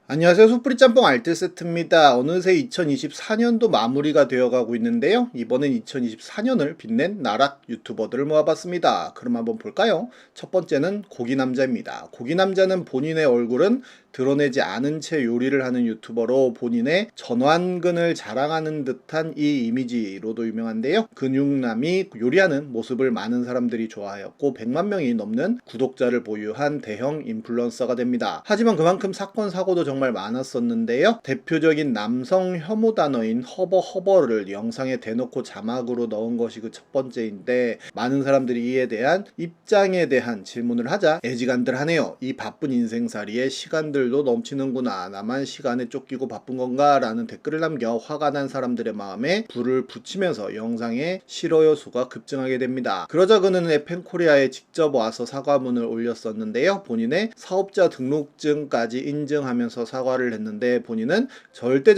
안녕하세요. 소프리 짬뽕 알뜰 세트입니다. 어느새 2024년도 마무리가 되어가고 있는데요. 이번엔 2024년을 빛낸 나락 유튜버들을 모아봤습니다. 그럼 한번 볼까요? 첫 번째는 고기남자입니다. 고기남자는 본인의 얼굴은 드러내지 않은 채 요리를 하는 유튜버로 본인의 전완근을 자랑하는 듯한 이 이미지로도 유명한데요. 근육남이 요리하는 모습을 많은 사람들이 좋아하였고 100만 명이 넘는 구독자를 보유한 대형 인플루언서가 됩니다. 하지만 그만큼 사건 사고도 정말 많았었는데요. 대표적인 남성 혐오 단어인 허버를 영상에 대놓고 자막으로 넣은 것이 그 첫 번째인데, 많은 사람들이 이에 대한 입장에 대한 질문을 하자 애지간들하네요. 이 바쁜 인생살이에 시간들도 넘치는구나. 나만 시간에 쫓기고 바쁜 건가? 라는 댓글을 남겨 화가 난 사람들의 마음에 불을 붙이면서 영상에 싫어요 수가 급증하게 됩니다. 그러자 그는 에펜코리아에 직접 와서 사과문을 올렸었는데요. 본인의 사업자 등록증까지 인증하면서 사과를 했는데, 본인은 절대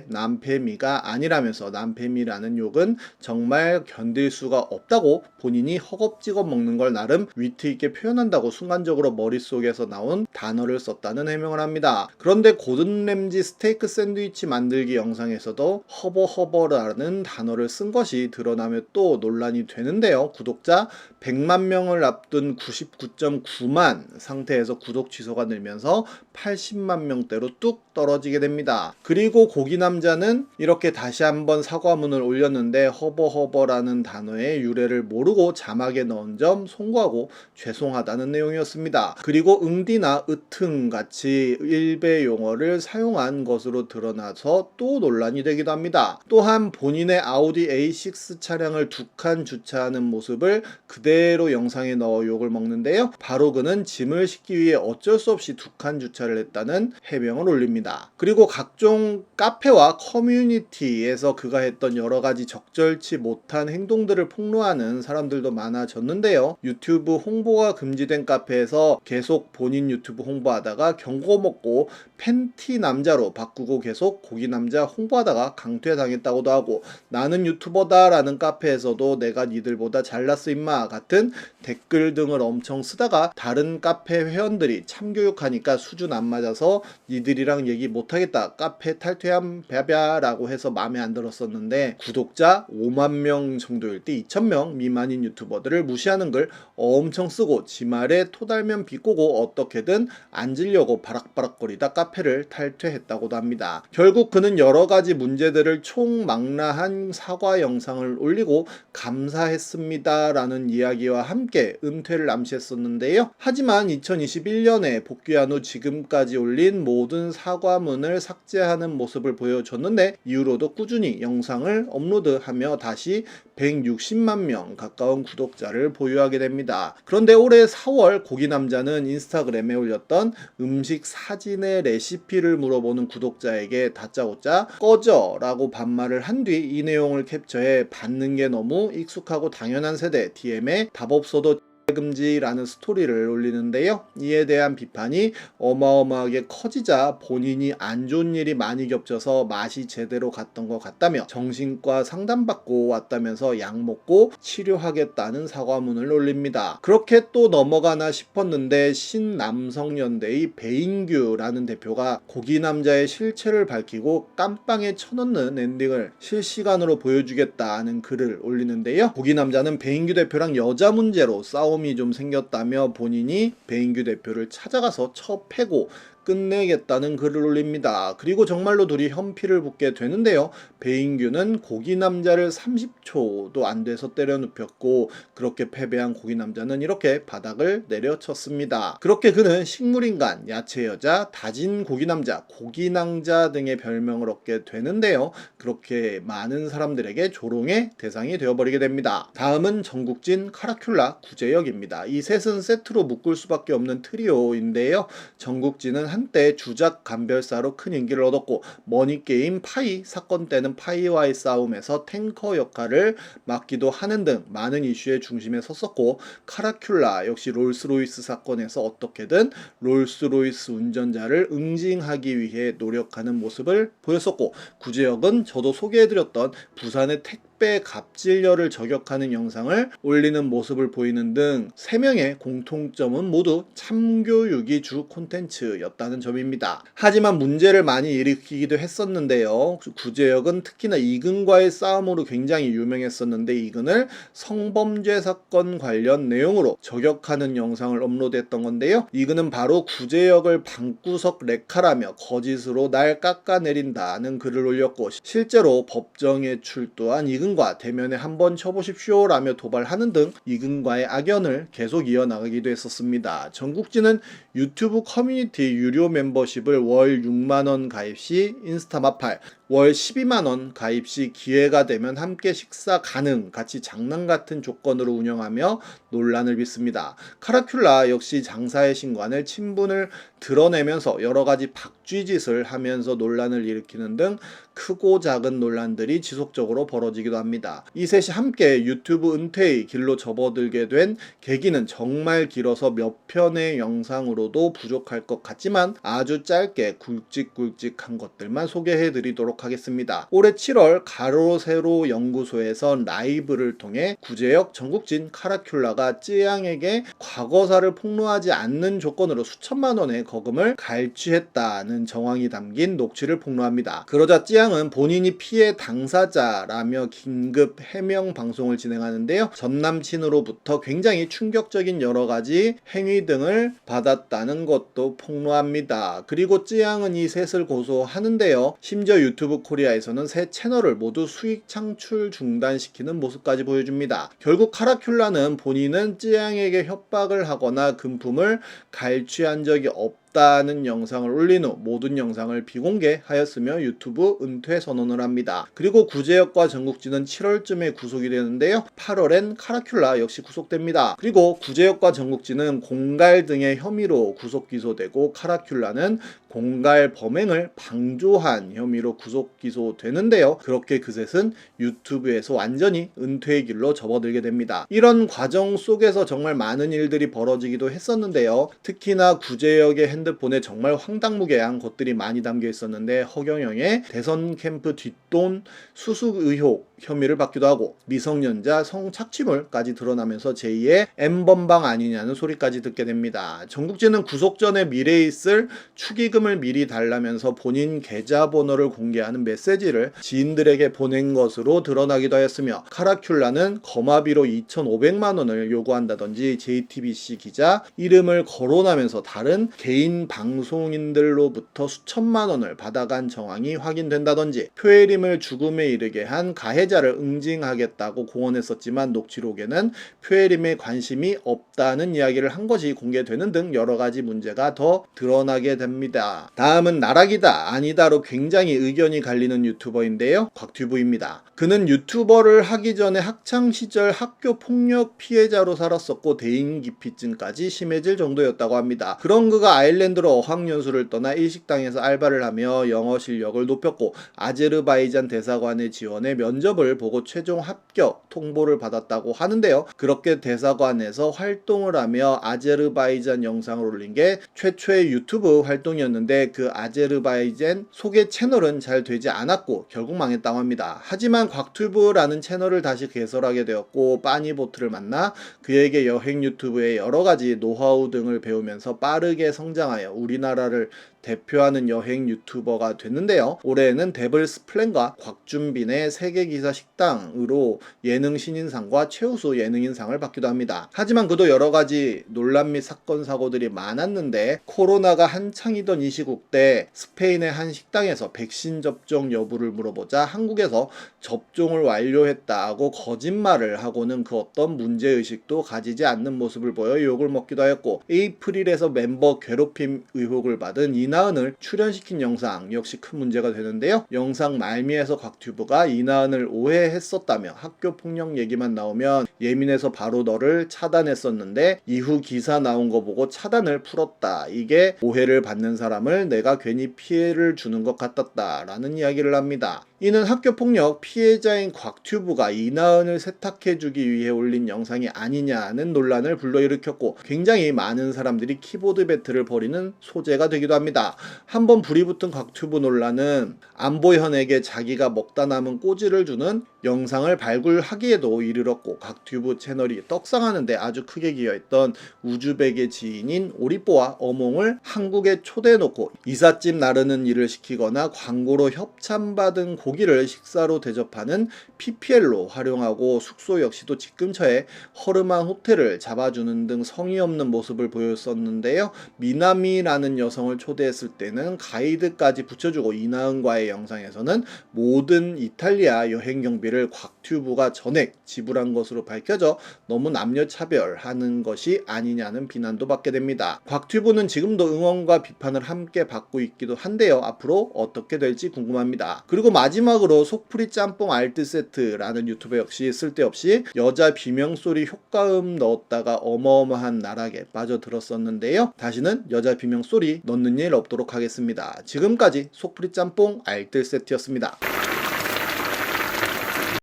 남패미가 아니라면서 남패미라는 욕은 정말 견딜 수가 없다고, 본인이 허겁지겁 먹는 걸 나름 위트있게 표현한다고 순간적으로 머릿속에서 나온 단어를 썼다는 해명을 합니다. 그런데 고든 램지 스테이크 샌드위치 만들기 영상에서도 허버라는 단어를 쓴 것이 드러나며 또 논란이 되는데요. 구독자 100만 명을 앞둔 99.9만 상태에서 구독 취소가 늘면서 80만 명대로 뚝 떨어지게 됩니다. 그리고 고기남자는 이렇게 다시 한번 사과문을 올렸는데, 허버라는 단어의 유래를 모르고 자막에 넣은 점 송구하고 죄송하다는 내용이었습니다. 그리고 응디나 으튼 같이 일베 용어를 사용한 것으로 드러나서 또 논란이 되기도 합니다. 또한 본인의 아우디 A6 차량을 2칸 주차하는 모습을 그대로 영상에 넣어 욕을 먹는데요. 바로 그는 짐을 싣기 위해 어쩔 수 없이 2칸 주차를 했다는 해명을 올립니다. 그리고 각종 카페와 커뮤니티에서 그가 했던 여러가지 적절치 못한 행동들을 폭로하는 사람들도 많아졌는데요. 유튜브 홍보가 금지된 카페에서 계속 본인 유튜브 홍보하다가 경고 먹고 팬티 남자로 바꾸고 계속 고기 남자 홍보하다가 강퇴당했다고도 하고, 나는 유튜버다 라는 카페에서도 내가 니들보다 잘났어 임마 같은 댓글 등을 엄청 쓰다가 다른 카페 회원들이 참교육하니까 수준 안 맞아서 니들이랑 얘기 못하겠다, 카페 탈퇴함 벼벼라고 해서 마음에 안 들었었는데, 구독자 5만 명 정도일 때 2,000명 미만인 유튜버들을 무시하는 글 엄청 쓰고 지 말에 토달면 비꼬고 어떻게든 앉으려고 바락바락거리다 카페를 탈퇴했다고도 합니다. 결국 그는 여러가지 문제들을 총망라한 사과 영상을 올리고 감사했습니다 라는 이야기와 함께 은퇴를 암시했었는데요. 하지만 2021년에 복귀한 후 지금까지 올린 모든 사과문을 삭제하는 모습을 보여줬는데, 이후로도 꾸준히 영상을 업로드하며 다시 160만 명 가까운 구독자를 보유하게 됩니다. 그런데 올해 4월 고기남자는 인스타그램에 올렸던 음식 사진의 레시피를 물어보는 구독자에게 다짜고짜 꺼져 라고 반말을 한 뒤 이 내용을 캡처해 받는 게 너무 익숙하고 당연한 세대 DM에 답 없어도 금지라는 스토리를 올리는데요. 이에 대한 비판이 어마어마하게 커지자 본인이 안 좋은 일이 많이 겹쳐서 맛이 제대로 갔던 것 같다며 정신과 상담받고 왔다면서 약 먹고 치료하겠다는 사과문을 올립니다. 그렇게 또 넘어가나 싶었는데, 신남성연대의 배인규라는 대표가 고기남자의 실체를 밝히고 깜빵에 쳐넣는 엔딩을 실시간으로 보여주겠다는 글을 올리는데요. 고기남자는 배인규 대표랑 여자 문제로 싸움이 좀 생겼다며 본인이 배인규 대표를 찾아가서 쳐 패고 끝내겠다는 글을 올립니다. 그리고 정말로 둘이 현피를 붙게 되는데요. 배인규는 고기남자를 30초도 안 돼서 때려 눕혔고, 그렇게 패배한 고기남자는 이렇게 바닥을 내려쳤습니다. 그렇게 그는 식물인간, 야채여자, 다진 고기남자, 고기낭자 등의 별명을 얻게 되는데요. 그렇게 많은 사람들에게 조롱의 대상이 되어버리게 됩니다. 다음은 정국진, 카라큘라, 구제혁입니다. 이 셋은 세트로 묶을 수밖에 없는 트리오인데요. 정국진은 한때 주작 감별사로 큰 인기를 얻었고, 머니게임 파이 사건 때는 파이와의 싸움에서 탱커 역할을 맡기도 하는 등 많은 이슈의 중심에 섰었고, 카라큘라 역시 롤스로이스 사건에서 어떻게든 롤스로이스 운전자를 응징하기 위해 노력하는 모습을 보였었고, 구제혁은 저도 소개해드렸던 부산의 택배 택배 갑질녀를 저격하는 영상을 올리는 모습을 보이는 등 3명의 공통점은 모두 참교육이 주 콘텐츠였다는 점입니다. 하지만 문제를 많이 일으키기도 했었는데요. 구제혁은 특히나 이근과의 싸움으로 굉장히 유명했었는데 이근을 성범죄 사건 관련 내용으로 저격하는 영상을 업로드했던 건데요. 이근은 바로 구제혁을 방구석 레카라며 거짓으로 날 깎아내린다는 글을 올렸고 실제로 법정에 출두한 이근과 대면에 한번 쳐보십시오 라며 도발하는 등 이근과의 악연을 계속 이어나가기도 했었습니다. 전국지는 유튜브 커뮤니티 유료 멤버십을 월 6만원 가입 시 인스타 마팔, 월 12만원 가입 시 기회가 되면 함께 식사 가능, 같이 장난 같은 조건으로 운영하며 논란을 빚습니다. 카라큘라 역시 장사의 신관을 친분을 드러내면서 여러가지 박쥐짓을 하면서 논란을 일으키는 등 크고 작은 논란들이 지속적으로 벌어지기도 합니다. 이 셋이 함께 유튜브 은퇴의 길로 접어들게 된 계기는 정말 길어서 몇 편의 영상으로도 부족할 것 같지만 아주 짧게 굵직굵직한 것들만 소개해드리도록 하겠습니다. 올해 7월 가로 세로 연구소에서 라이브를 통해 구제혁, 전국진, 카라큘라가 쯔양에게 과거사를 폭로하지 않는 조건으로 수천만 원의 거금을 갈취했다는 정황이 담긴 녹취를 폭로합니다. 그러자 쯔양은 본인이 피해 당사자라며 긴급 해명 방송을 진행하는데요. 전 남친으로부터 굉장히 충격적인 여러가지 행위 등을 받았다는 것도 폭로합니다. 그리고 쯔양은 이 셋을 고소하는데요. 심지어 유튜브 코리아에서는 새 채널을 모두 수익 창출 중단시키는 모습까지 보여줍니다. 결국 카라큘라는 본인은 쯔양에게 협박을 하거나 금품을 갈취한 적이 없다는 영상을 올린 후 모든 영상을 비공개하였으며 유튜브 은퇴 선언을 합니다. 그리고 구제혁과 전국진은 7월쯤에 구속이 되는데요. 8월엔 카라큘라 역시 구속됩니다. 그리고 구제혁과 전국진은 공갈 등의 혐의로 구속 기소되고 카라큘라는 공갈 범행을 방조한 혐의로 구속 기소되는데요. 그렇게 그 셋은 유튜브에서 완전히 은퇴의 길로 접어들게 됩니다. 이런 과정 속에서 정말 많은 일들이 벌어지기도 했었는데요. 특히나 구제혁의 핸드폰에 정말 황당무계한 것들이 많이 담겨 있었는데 허경영의 대선 캠프 뒷돈 수수 의혹 혐의를 받기도 하고 미성년자 성착취물까지 드러나면서 제2의 N번방 아니냐는 소리까지 듣게 됩니다. 전국진은 구속 전에 미래에 있을 축의금을 미리 달라면서 본인 계좌번호를 공개하는 메시지를 지인들에게 보낸 것으로 드러나기도 하였으며 카라큘라는 거마비로 2,500만 원을 요구한다든지 JTBC 기자 이름을 거론하면서 다른 개인 방송인들로부터 수천만 원을 받아간 정황이 확인된다든지 표혜림을 죽음에 이르게 한 가해자를 응징하겠다고 공언했었지만 녹취록에는 표혜림에 관심이 없다는 이야기를 한 것이 공개되는 등 여러가지 문제가 더 드러나게 됩니다. 다음은 나락이다 아니다로 굉장히 의견이 갈리는 유튜버인데요. 곽튜브입니다. 그는 유튜버를 하기 전에 학창시절 학교폭력 피해자로 살았었고 대인기피증까지 심해질 정도였다고 합니다. 그런 그가 아일랜드로 어학연수를 떠나 일식당에서 알바를 하며 영어 실력을 높였고 아제르바이잔 대사관의 지원에 면접을 보고 최종 합격 통보를 받았다고 하는데요. 그렇게 대사관에서 활동을 하며 아제르바이잔 영상을 올린 게 최초의 유튜브 활동이었는데 그 아제르바이잔 소개 채널은 잘 되지 않았고 결국 망했다고 합니다. 하지만 곽튜브라는 채널을 다시 개설하게 되었고 빠니보트를 만나 그에게 여행 유튜브의 여러가지 노하우 등을 배우면서 빠르게 성장하여 우리나라를 대표하는 여행 유튜버가 됐는데요. 올해에는 데블스 플랜과 곽준빈의 세계기사 식당으로 예능 신인상과 최우수 예능인상을 받기도 합니다. 하지만 그도 여러가지 논란 및 사건 사고들이 많았는데 코로나가 한창이던 이 시국 때 스페인의 한 식당에서 백신 접종 여부를 물어보자 한국에서 접종을 완료했다고 거짓말을 하고는 그 어떤 문제의식도 가지지 않는 모습을 보여 욕을 먹기도 하였고 에이프릴에서 멤버 괴롭힘 의혹을 받은 이나은을 출연시킨 영상 역시 큰 문제가 되는데요. 영상 말미에서 곽튜브가 이나은을 오해했었다며 학교 폭력 얘기만 나오면 예민해서 바로 너를 차단했었는데 이후 기사 나온 거 보고 차단을 풀었다. 이게 오해를 받는 사람을 내가 괜히 피해를 주는 것 같았다 라는 이야기를 합니다. 이는 학교폭력 피해자인 곽튜브가 이나은을 세탁해주기 위해 올린 영상이 아니냐는 논란을 불러일으켰고 굉장히 많은 사람들이 키보드 배틀을 벌이고 되어버리는 소재가 되기도 합니다. 한번 불이 붙은 곽튜브 논란은 안보현에게 자기가 먹다 남은 꼬지를 주는 영상을 발굴하기에도 이르렀고, 곽튜브 채널이 떡상하는데 아주 크게 기여했던 우즈벡의 지인인 오리뽀와 어몽을 한국에 초대해놓고 이삿짐 나르는 일을 시키거나 광고로 협찬받은 고기를 식사로 대접하는 PPL로 활용하고, 숙소 역시도 직근처에 허름한 호텔을 잡아주는 등 성의 없는 모습을 보였었는데요. 미나미라는 여성을 초대했을 때는 가이드까지 붙여주고, 이나은과의 영상에서는 모든 이탈리아 여행 경비를 곽튜브가 전액 지불한 것으로 밝혀져 너무 남녀차별하는 것이 아니냐는 비난도 받게 됩니다. 곽튜브는 지금도 응원과 비판을 함께 받고 있기도 한데요. 앞으로 어떻게 될지 궁금합니다. 그리고 마지막으로 속풀이 짬뽕 알뜰 세트라는 유튜버 역시 쓸데없이 여자 비명소리 효과음 넣었다가 어마어마한 나락에 빠져들었었는데요. 다시는 여자 비명소리 넣는 일 없도록 하겠습니다. 지금까지 속풀이 짬뽕 알뜰 세트였습니다.